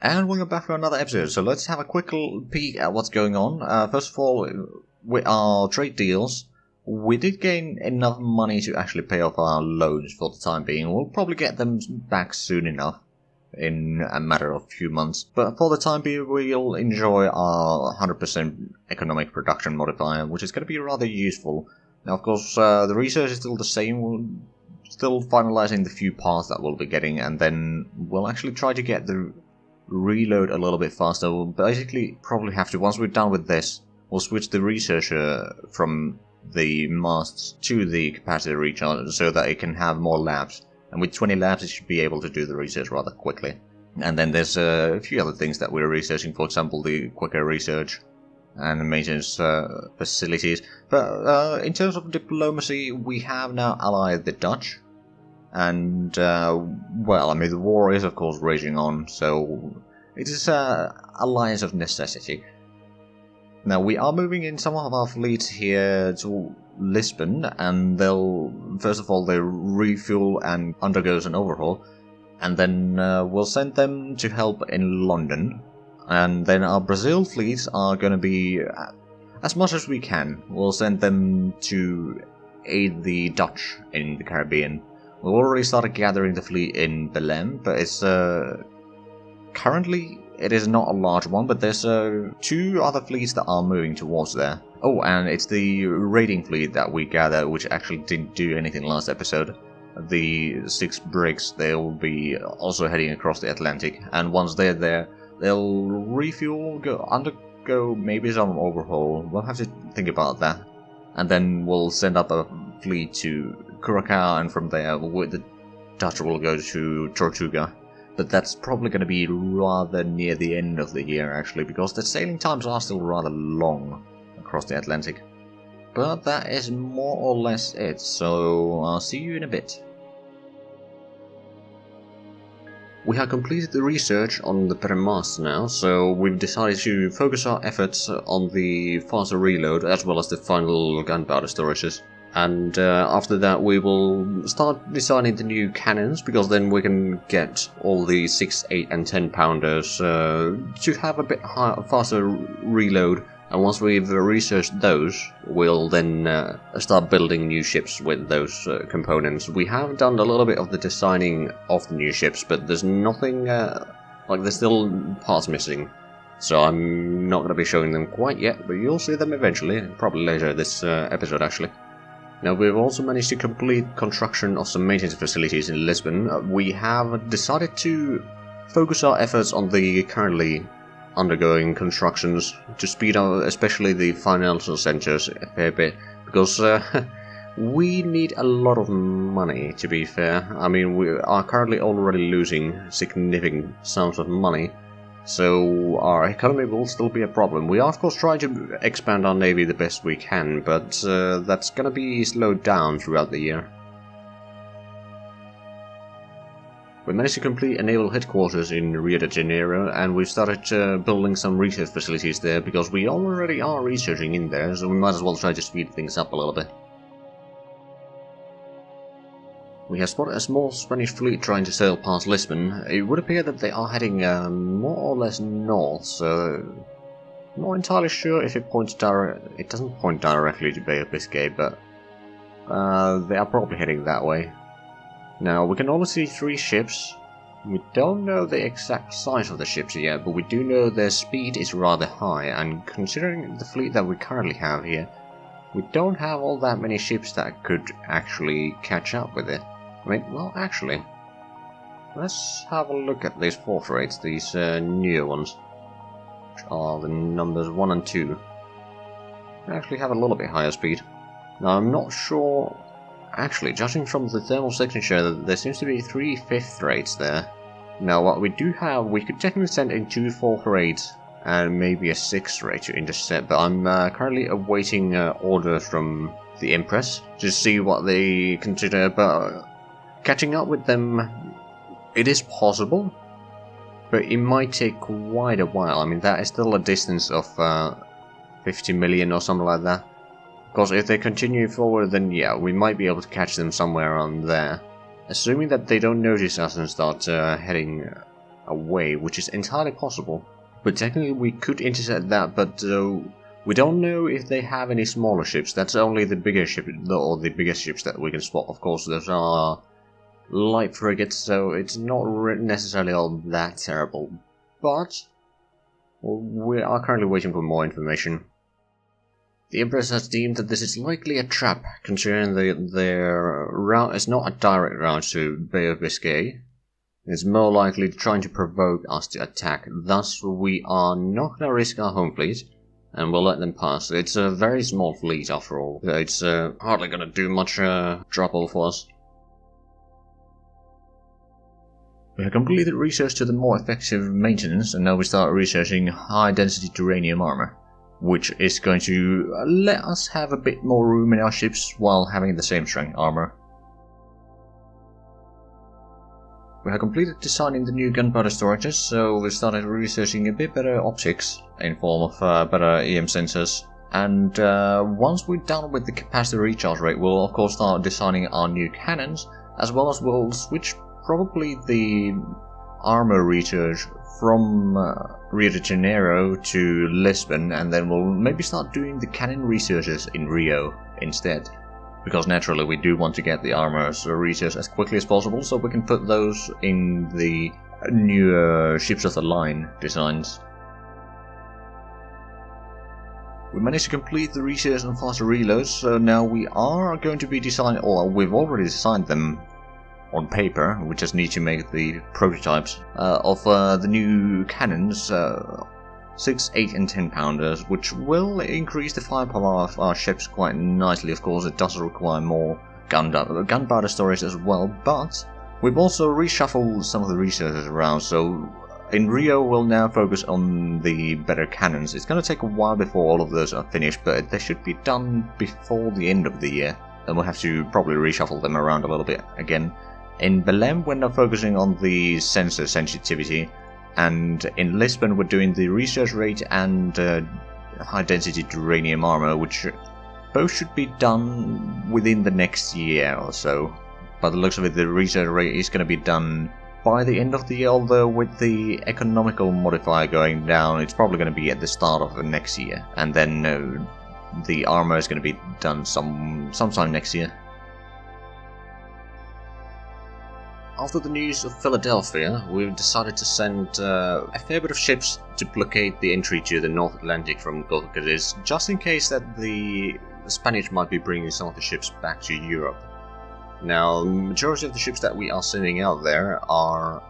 And welcome back for another episode. So let's have a quick peek at what's going on. First of all, with our trade deals, we did gain enough money to actually pay off our loans for the time being. We'll probably get them back soon enough, in a matter of a few months. But for the time being, we'll enjoy our 100% economic production modifier, which is going to be rather useful. Now, of course, the research is still the same. We're still finalizing the few parts that we'll be getting, and then we'll actually try to get the reload a little bit faster. We'll basically probably have to, once we're done with this, we'll switch the researcher from the masts to the capacitor recharge so that it can have more labs. And with 20 labs, it should be able to do the research rather quickly. And then there's a few other things that we're researching, for example, the quicker research and maintenance facilities. But in terms of diplomacy, we have now allied the Dutch. And, well, I mean, the war is, of course, raging on, so it is an alliance of necessity. Now, we are moving in some of our fleets here to Lisbon, and they'll, first of all, they refuel and undergoes an overhaul, and then we'll send them to help in London. And then our Brazil fleets are going to be, as much as we can, we'll send them to aid the Dutch in the Caribbean. We've already started gathering the fleet in Belém, but it's currently it is not a large one, but there's two other fleets that are moving towards there. Oh, and it's the raiding fleet that we gather, which actually didn't do anything last episode. The 6 brigs, they'll be also heading across the Atlantic, and once they're there, they'll refuel, undergo maybe some overhaul. We'll have to think about that. And then we'll send up a fleet to Curacao, and from there the Dutch will go to Tortuga. But that's probably going to be rather near the end of the year, actually, because the sailing times are still rather long across the Atlantic. But that is more or less it, so I'll see you in a bit. We have completed the research on the Permas now, so we've decided to focus our efforts on the faster reload as well as the final gunpowder storages. And after that we will start designing the new cannons, because then we can get all the 6, 8 and 10 pounders to have a bit faster reload. And once we've researched those, we'll then start building new ships with those components. We have done a little bit of the designing of the new ships, but there's nothing, like there's still parts missing. So I'm not going to be showing them quite yet, but you'll see them eventually, probably later this episode actually. Now, we've also managed to complete construction of some maintenance facilities in Lisbon. We have decided to focus our efforts on the currently undergoing constructions to speed up especially the financial centers a fair bit, because we need a lot of money, to be fair. I mean, we are currently already losing significant sums of money, so our economy will still be a problem. We are of course trying to expand our navy the best we can, but that's gonna be slowed down throughout the year. We managed to complete a naval headquarters in Rio de Janeiro, and we've started building some research facilities there, because we already are researching in there, so we might as well try to speed things up a little bit. We have spotted a small Spanish fleet trying to sail past Lisbon. It would appear that they are heading more or less north, so I'm not entirely sure if it points it doesn't point directly to Bay of Biscay, but they are probably heading that way. Now, we can only see 3 ships. We don't know the exact size of the ships yet, but we do know their speed is rather high, and considering the fleet that we currently have here, we don't have all that many ships that could actually catch up with it. I mean, well, actually, let's have a look at these 4th rates, these newer ones, which are the numbers 1 and 2. They actually have a little bit higher speed. Now, I'm not sure, actually, judging from the thermal signature, there seems to be 3 5th rates there. Now, what we do have, we could technically send in 2 4th rates and maybe a 6th rate to intercept, but I'm currently awaiting orders from the Empress to see what they consider, but catching up with them, it is possible, but it might take quite a while. I mean, that is still a distance of 50 million or something like that. Because if they continue forward, then yeah, we might be able to catch them somewhere on there. Assuming that they don't notice us and start heading away, which is entirely possible. But technically we could intercept that, but we don't know if they have any smaller ships. That's only the bigger ship, or the biggest ships that we can spot. Of course, those are light frigates, so it's not necessarily all that terrible. But we are currently waiting for more information. The Empress has deemed that this is likely a trap, considering their route is not a direct route to Bay of Biscay. It's more likely trying to provoke us to attack, thus we are not going to risk our home fleet, and we'll let them pass. It's a very small fleet after all, so it's hardly going to do much trouble for us. We have completed research to the more effective maintenance, and now we start researching high-density uranium armor, which is going to let us have a bit more room in our ships while having the same strength armor. We have completed designing the new gunpowder storages, so we started researching a bit better optics in form of better EM sensors. And once we're done with the capacity recharge rate, we'll of course start designing our new cannons, as well as we'll switch probably the armor research from Rio de Janeiro to Lisbon, and then we'll maybe start doing the cannon researches in Rio instead. Because naturally we do want to get the armor research as quickly as possible, so we can put those in the newer ships of the line designs. We managed to complete the research on faster reloads, so now we are going to be designing, or we've already designed them on paper. We just need to make the prototypes of the new cannons, 6, 8 and 10 pounders, which will increase the firepower of our ships quite nicely. Of course, it does require more gunpowder storage as well, but we've also reshuffled some of the researchers around, so in Rio we'll now focus on the better cannons. It's going to take a while before all of those are finished, but they should be done before the end of the year, and we'll have to probably reshuffle them around a little bit again. In Belém we're now focusing on the sensor sensitivity, and in Lisbon we're doing the research rate and high density uranium armor, which both should be done within the next year or so. By the looks of it, the research rate is going to be done by the end of the year, although with the economical modifier going down, it's probably going to be at the start of the next year, and then the armor is going to be done sometime next year. After the news of Philadelphia, we've decided to send a fair bit of ships to blockade the entry to the North Atlantic from Gulf of Cadiz, just in case that the Spanish might be bringing some of the ships back to Europe. Now, the majority of the ships that we are sending out there are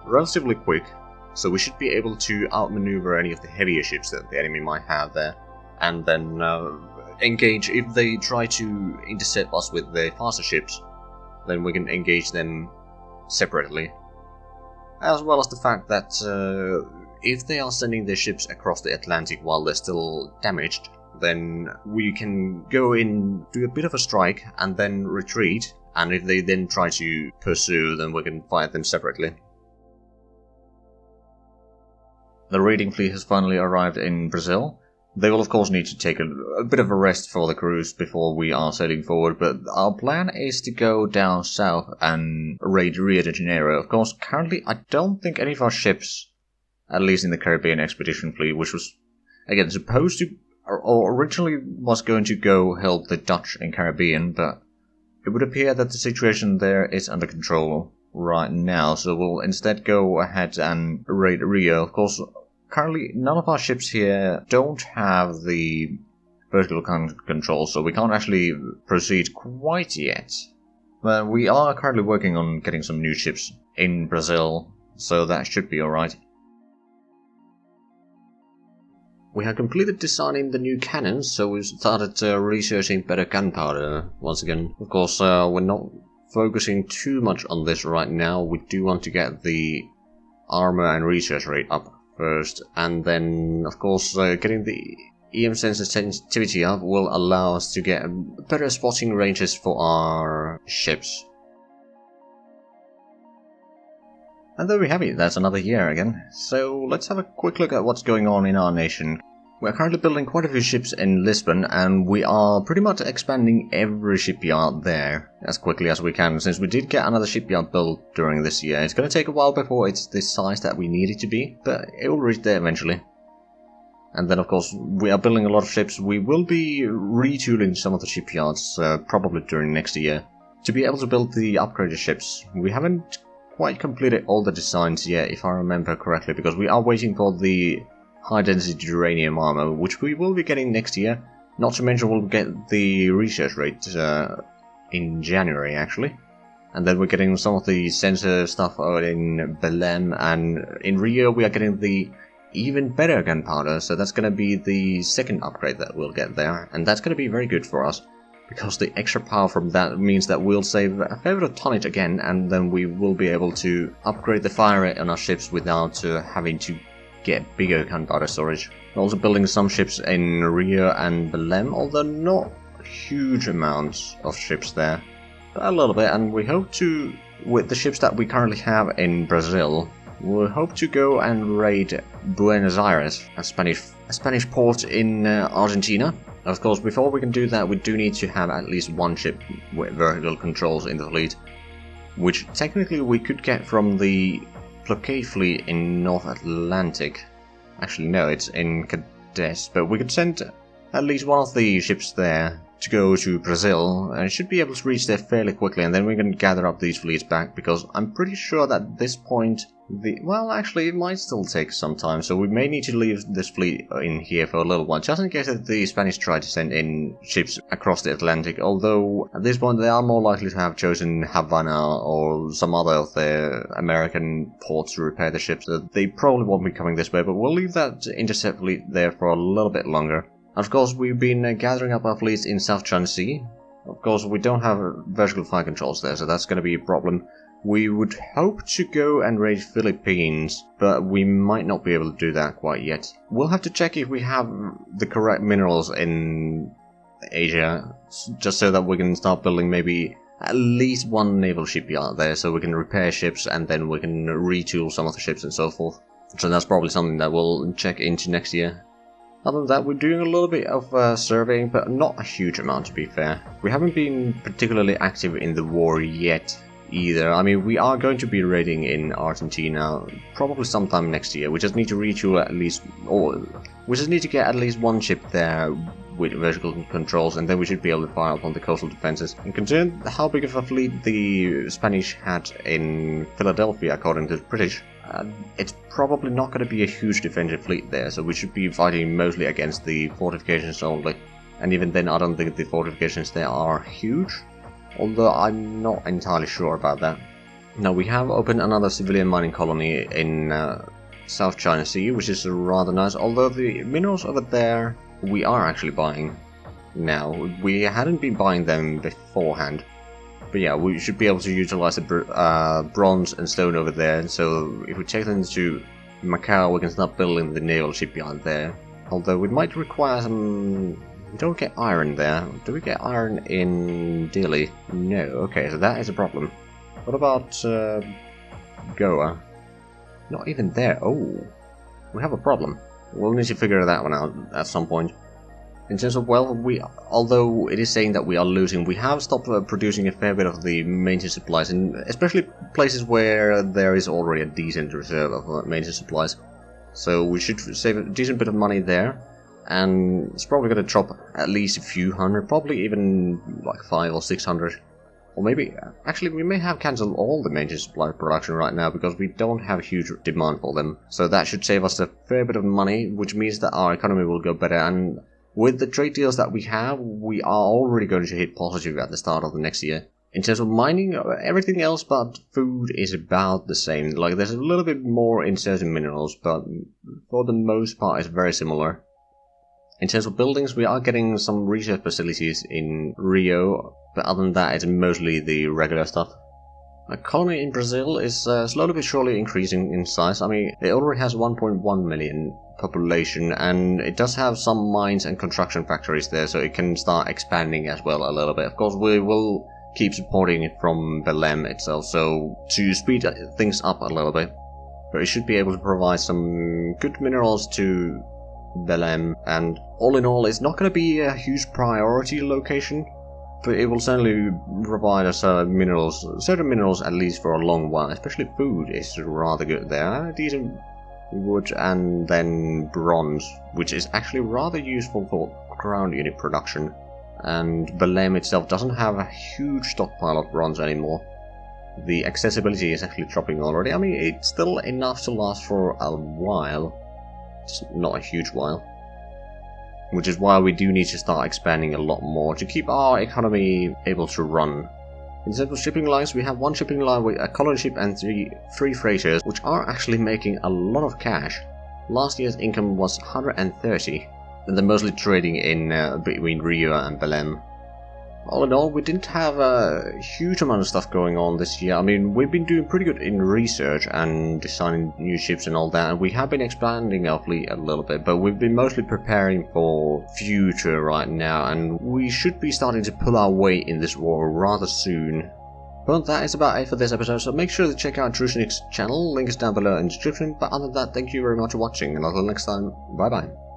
relatively quick, so we should be able to outmaneuver any of the heavier ships that the enemy might have there, and then engage if they try to intercept us with their faster ships. Then we can engage them separately, as well as the fact that if they are sending their ships across the Atlantic while they're still damaged, then we can go in, do a bit of a strike, and then retreat, and if they then try to pursue, then we can fight them separately. The raiding fleet has finally arrived in Brazil. They will of course need to take a bit of a rest for the cruise before we are sailing forward, but our plan is to go down south and raid Rio de Janeiro. Of course, currently I don't think any of our ships, at least in the Caribbean Expedition Fleet, which was, again, supposed to, or originally was going to go help the Dutch in Caribbean, but it would appear that the situation there is under control right now, so we'll instead go ahead and raid Rio. Of course, currently, none of our ships here don't have the vertical control, so we can't actually proceed quite yet. But we are currently working on getting some new ships in Brazil, so that should be alright. We have completed designing the new cannons, so we started researching better gunpowder once again. Of course, we're not focusing too much on this right now. We do want to get the armor and research rate up first, and then of course getting the EM sensor sensitivity up will allow us to get better spotting ranges for our ships. And there we have it, that's another year again. So let's have a quick look at what's going on in our nation. We're currently building quite a few ships in Lisbon, and we are pretty much expanding every shipyard there as quickly as we can, since we did get another shipyard built during this year. It's going to take a while before it's the size that we need it to be, but it will reach there eventually. And then of course we are building a lot of ships. We will be retooling some of the shipyards probably during next year to be able to build the upgraded ships. We haven't quite completed all the designs yet, if I remember correctly, because we are waiting for the high-density uranium armor, which we will be getting next year. Not to mention we'll get the research rate in January, actually. And then we're getting some of the sensor stuff in Belém, and in Rio we are getting the even better gunpowder, so that's going to be the second upgrade that we'll get there. And that's going to be very good for us, because the extra power from that means that we'll save a fair bit of tonnage again, and then we will be able to upgrade the fire rate on our ships without having to get bigger gunpowder storage. We're also building some ships in Rio and Belém, although not huge amounts of ships there, but a little bit. And we hope to, with the ships that we currently have in Brazil, we hope to go and raid Buenos Aires, a Spanish port in Argentina. Of course, before we can do that, we do need to have at least one ship with vertical controls in the fleet, which technically we could get from the blockade fleet in North Atlantic. Actually, no, it's in Cadiz, but we could send at least one of the ships there to go to Brazil, and it should be able to reach there fairly quickly, and then we can gather up these fleets back, because I'm pretty sure that at this point, well, actually, it might still take some time, so we may need to leave this fleet in here for a little while, just in case that the Spanish try to send in ships across the Atlantic, although at this point they are more likely to have chosen Havana or some other of the American ports to repair the ships, so they probably won't be coming this way, but we'll leave that intercept fleet there for a little bit longer. Of course, we've been gathering up our fleets in South China Sea. Of course, we don't have vertical fire controls there, so that's going to be a problem. We would hope to go and raid Philippines, but we might not be able to do that quite yet. We'll have to check if we have the correct minerals in Asia, just so that we can start building maybe at least one naval shipyard there, so we can repair ships and then we can retool some of the ships and so forth. So that's probably something that we'll check into next year. Other than that, we're doing a little bit of surveying, but not a huge amount, to be fair. We haven't been particularly active in the war yet either. I mean, we are going to be raiding in Argentina probably sometime next year. We just need to retool at least, or we just need to get at least one ship there with vertical controls, and then we should be able to fire upon the coastal defenses. And considering how big of a fleet the Spanish had in Philadelphia, according to the British, it's probably not going to be a huge defensive fleet there, so we should be fighting mostly against the fortifications only. And even then, I don't think the fortifications there are huge, although I'm not entirely sure about that. Now, we have opened another civilian mining colony in South China Sea, which is rather nice, although the minerals over there we are actually buying now. We hadn't been buying them beforehand. But yeah, we should be able to utilize the bronze and stone over there, so if we take them to Macau, we can start building the naval shipyard there. Although we might require some... we don't get iron there. Do we get iron in Delhi? No, okay, so that is a problem. What about Goa? Not even there. Oh, we have a problem. We'll need to figure that one out at some point. In terms of wealth, although it is saying that we are losing, we have stopped producing a fair bit of the maintenance supplies, and especially places where there is already a decent reserve of maintenance supplies. So we should save a decent bit of money there, and it's probably going to drop at least a few hundred, probably even like 500 or 600. Or maybe, actually, we may have cancelled all the maintenance supply production right now because we don't have huge demand for them. So that should save us a fair bit of money, which means that our economy will go better. And with the trade deals that we have, we are already going to hit positive at the start of the next year. In terms of mining, everything else but food is about the same. Like, there's a little bit more in certain minerals, but for the most part it's very similar. In terms of buildings, we are getting some research facilities in Rio, but other than that, it's mostly the regular stuff. A colony in Brazil is slowly but surely increasing in size. I mean, it already has 1.1 million population, and it does have some mines and construction factories there, so it can start expanding as well a little bit. Of course, we will keep supporting it from Belém itself, so to speed things up a little bit. But it should be able to provide some good minerals to Belém, and all in all, it's not going to be a huge priority location, but it will certainly provide us certain minerals at least for a long while, especially food is rather good there. Decent wood, and then bronze, which is actually rather useful for ground unit production. And Belém itself doesn't have a huge stockpile of bronze anymore. The accessibility is actually dropping already. I mean, it's still enough to last for a while. It's not a huge while. Which is why we do need to start expanding a lot more to keep our economy able to run. In terms of shipping lines, we have one shipping line with a colony ship and three freighters, which are actually making a lot of cash. Last year's income was 130, and they're mostly trading in between Rio and Belém. All in all, we didn't have a huge amount of stuff going on this year. I mean, we've been doing pretty good in research and designing new ships and all that, and we have been expanding our fleet a little bit, but we've been mostly preparing for future right now, and we should be starting to pull our weight in this war rather soon. But that is about it for this episode, so make sure to check out Druzhnik's channel, link is down below in the description, but other than that, thank you very much for watching, and until next time, bye bye.